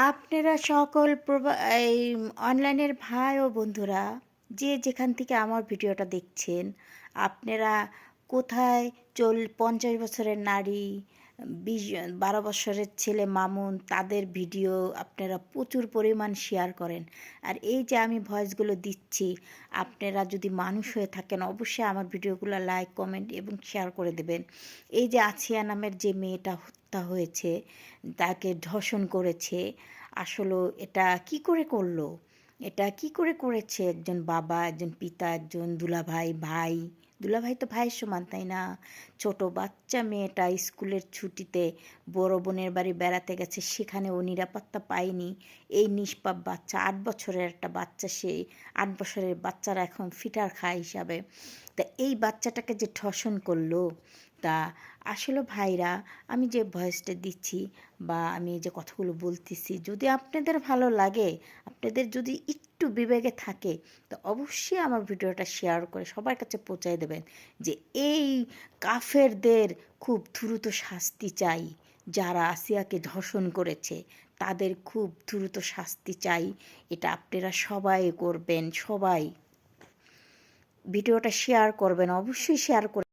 আপনারা সকল এই অনলাইনের ভাই ও বন্ধুরা যে যেখান থেকে আমার ভিডিওটা দেখছেন, আপনারা কোথায় 50 বছরের নারী, 12 বছরের ছেলে মামুন, তাদের ভিডিও আপনারা প্রচুর পরিমাণ শেয়ার করেন। আর এই যে আমি ভয়েসগুলো দিচ্ছি, আপনারা যদি মানুষ হয়ে থাকেন অবশ্যই আমার ভিডিওগুলো লাইক, কমেন্ট এবং শেয়ার করে দেবেন। এই যে আছিয়া নামের যে মেয়েটা হত্যা হয়েছে, তাকে ধর্ষণ করেছে, আসলে এটা কি করে করলো? এটা কি করে করেছে একজন বাবা, একজন পিতা, একজন দুলাভাই, ভাই? দুলাভাই তো ভাইয়ের সমান, তাই না? ছোট বাচ্চা মেয়েটা স্কুলের ছুটিতে বড় বোনের বাড়ি বেড়াতে গেছে, সেখানে ও নিরাপত্তা পায়নি। এই নিষ্পাপ বাচ্চা, 8 বছরের একটা বাচ্চা, সেই 8 বছরের বাচ্চারা এখন ফিটার খায় হিসাবে। তা এই বাচ্চাটাকে যে ধর্ষণ করলো, তা আসলে ভাইরা, আমি যে ভয়েসটা দিচ্ছি বা আমি যে কথাগুলো বলতেছি, যদি আপনাদের ভালো লাগে, আপনাদের যদি একটু বিবেকে থাকে, তো অবশ্যই আমার ভিডিওটা শেয়ার করে সবার কাছে পৌঁছায় দেবেন যে এই কাফেরদের খুব দ্রুত শাস্তি চাই। যারা আসিয়াকে ধর্ষণ করেছে তাদের খুব দ্রুত শাস্তি চাই। এটা আপনারা সবাই করবেন, সবাই ভিডিওটা শেয়ার করবেন, অবশ্যই শেয়ার করে